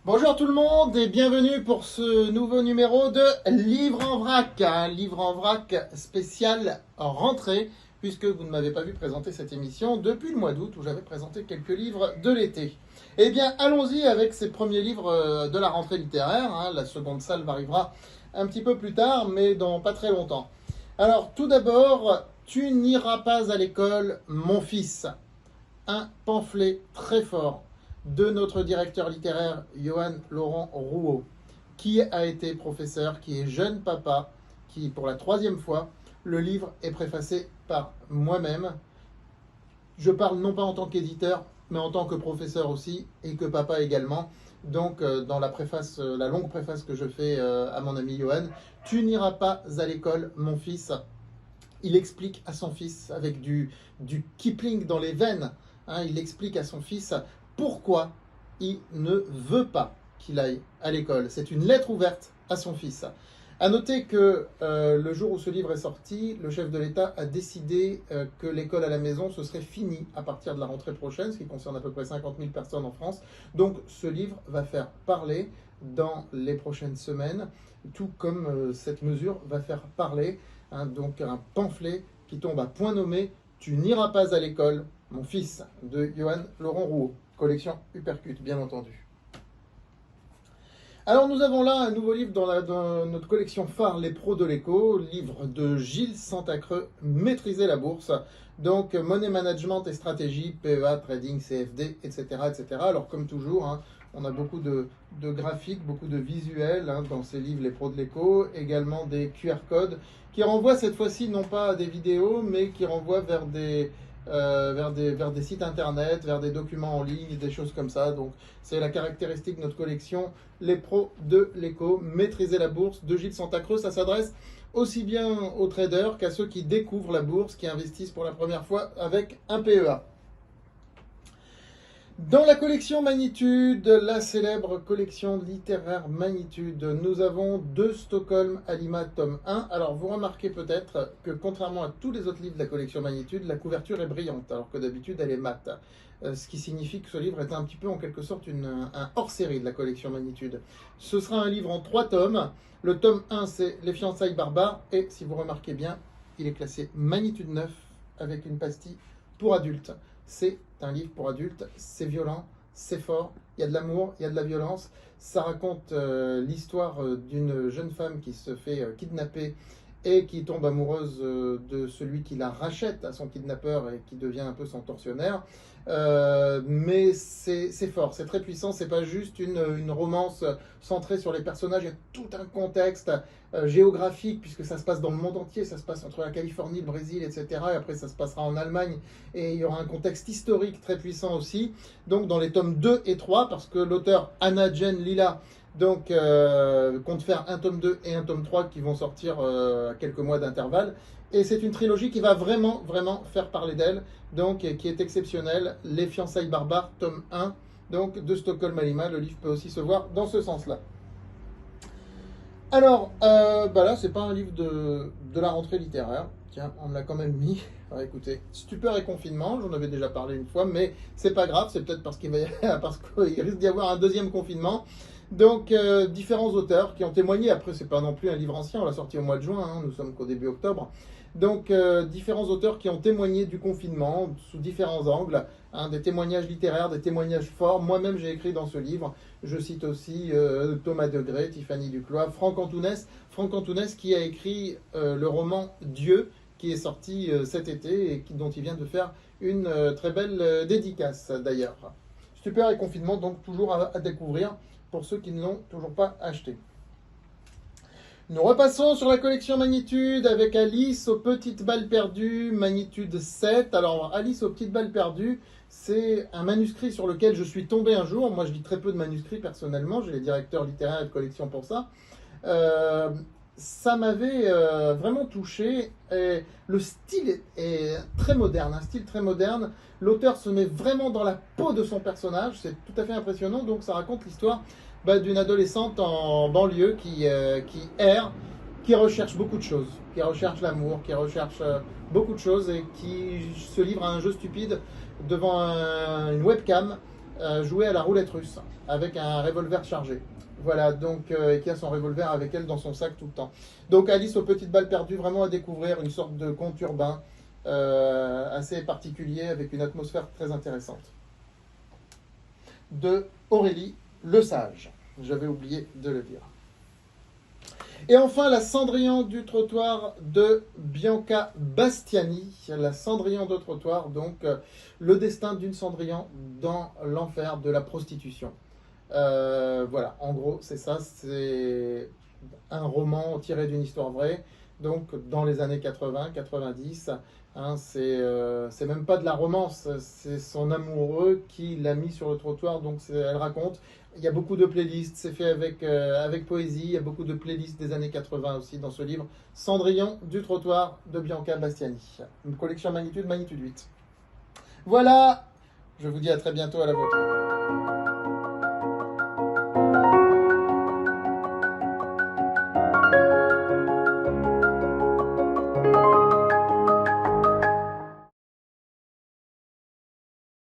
Bonjour tout le monde et bienvenue pour ce nouveau numéro de Livre en vrac, un livre en vrac spécial rentrée, puisque vous ne m'avez pas vu présenter cette émission depuis le mois d'août où j'avais présenté quelques livres de l'été. Eh bien, allons-y avec ces premiers livres de la rentrée littéraire. La seconde salve arrivera un petit peu plus tard, mais dans pas très longtemps. Alors, tout d'abord, Tu n'iras pas à l'école, mon fils. Un pamphlet très fort de notre directeur littéraire Johan Laurent Rouault, qui a été professeur, qui est jeune papa, qui pour la troisième fois, le livre est préfacé par moi-même. Je parle non pas en tant qu'éditeur, mais en tant que professeur aussi, et que papa également. Donc dans la préface, la longue préface que je fais à mon ami Johan, tu n'iras pas à l'école, mon fils. Il explique à son fils, avec du Kipling dans les veines, il explique à son fils pourquoi il ne veut pas qu'il aille à l'école. C'est une lettre ouverte à son fils. À noter que le jour où ce livre est sorti, le chef de l'État a décidé que l'école à la maison, ce serait fini à partir de la rentrée prochaine, ce qui concerne à peu près 50 000 personnes en France. Donc ce livre va faire parler dans les prochaines semaines, tout comme cette mesure va faire parler. Donc un pamphlet qui tombe à point nommé « Tu n'iras pas à l'école, mon fils » de Johan Laurent Rouault, collection Uppercut, bien entendu. Alors nous avons là un nouveau livre dans notre collection phare Les Pros de l'écho, livre de Gilles Santacreux, Maîtriser la bourse, donc money management et stratégie, PEA, trading, CFD, etc. etc. Alors comme toujours, on a beaucoup de graphiques, beaucoup de visuels dans ces livres Les Pros de l'écho, également des QR codes qui renvoient cette fois-ci non pas à des vidéos, mais qui renvoient vers des sites internet, vers des documents en ligne, des choses comme ça. Donc c'est la caractéristique de notre collection, Les Pros de l'écho, Maîtriser la bourse de Gilles Santacreux. Ça s'adresse aussi bien aux traders qu'à ceux qui découvrent la bourse, qui investissent pour la première fois avec un PEA. Dans la collection Magnitude, la célèbre collection littéraire Magnitude, nous avons De Stockholm à Lima, tome 1. Alors vous remarquez peut-être que contrairement à tous les autres livres de la collection Magnitude, la couverture est brillante, alors que d'habitude elle est mate. Ce qui signifie que ce livre est un petit peu en quelque sorte un hors-série de la collection Magnitude. Ce sera un livre en 3 tomes. Le tome 1 c'est Les fiançailles barbares, et si vous remarquez bien, il est classé Magnitude 9 avec une pastille pour adultes. C'est un livre pour adultes, c'est violent, c'est fort, il y a de l'amour, il y a de la violence. Ça raconte l'histoire d'une jeune femme qui se fait kidnapper et qui tombe amoureuse de celui qui la rachète à son kidnappeur et qui devient un peu son tortionnaire. Mais c'est fort, c'est très puissant, c'est pas juste une romance centrée sur les personnages, il y a tout un contexte géographique, puisque ça se passe dans le monde entier, ça se passe entre la Californie, le Brésil, etc. Et après ça se passera en Allemagne, et il y aura un contexte historique très puissant aussi. Donc dans les tomes 2 et 3, parce que l'auteur Anna Jane Lila compte faire un tome 2 et un tome 3 qui vont sortir à quelques mois d'intervalle. Et c'est une trilogie qui va vraiment, vraiment faire parler d'elle, donc qui est exceptionnelle. Les fiançailles barbares, tome 1, donc de Stockholm à Lima. Le livre peut aussi se voir dans ce sens-là. Alors, là, c'est pas un livre de la rentrée littéraire. Tiens, on l'a quand même mis. Alors, écoutez, Stupeur et confinement, j'en avais déjà parlé une fois, mais c'est pas grave, c'est peut-être parce qu'il risque d'y avoir un deuxième confinement. Donc, différents auteurs qui ont témoigné. Après, c'est pas non plus un livre ancien, on l'a sorti au mois de juin, nous sommes qu'au début octobre. Donc, différents auteurs qui ont témoigné du confinement sous différents angles, des témoignages littéraires, des témoignages forts. Moi-même, j'ai écrit dans ce livre. Je cite aussi Thomas Degré, Tiffany Duclois, Franck Antounès qui a écrit le roman Dieu, qui est sorti cet été et dont il vient de faire une très belle dédicace d'ailleurs. Stupeur et confinement, donc toujours à découvrir pour ceux qui ne l'ont toujours pas acheté. Nous repassons sur la collection Magnitude avec Alice aux petites balles perdues, Magnitude 7. Alors Alice aux petites balles perdues, c'est un manuscrit sur lequel je suis tombé un jour. Moi je lis très peu de manuscrits personnellement, j'ai les directeurs littéraires et de collection pour ça. Ça m'avait vraiment touché. Et le style est très moderne, un style très moderne. L'auteur se met vraiment dans la peau de son personnage, c'est tout à fait impressionnant. Donc ça raconte l'histoire d'une adolescente en banlieue qui erre, qui recherche beaucoup de choses, qui recherche l'amour, qui recherche beaucoup de choses et qui se livre à un jeu stupide devant une webcam jouait à la roulette russe avec un revolver chargé. Voilà, donc, et qui a son revolver avec elle dans son sac tout le temps. Donc Alice aux petites balles perdues, vraiment à découvrir une sorte de conte urbain assez particulier avec une atmosphère très intéressante. De Aurélie Le Sage. J'avais oublié de le dire. Et enfin, la Cendrillon du trottoir de Bianca Bastiani. La Cendrillon de trottoir, donc le destin d'une Cendrillon dans l'enfer de la prostitution. Voilà, en gros, c'est ça. C'est un roman tiré d'une histoire vraie, donc dans les années 80-90. Hein, c'est même pas de la romance, c'est son amoureux qui l'a mis sur le trottoir, donc elle raconte. Il y a beaucoup de playlists, c'est fait avec poésie, il y a beaucoup de playlists des années 80 aussi dans ce livre. Cendrillon du trottoir de Bianca Bastiani. Une collection magnitude 8. Voilà, je vous dis à très bientôt à la vôtre.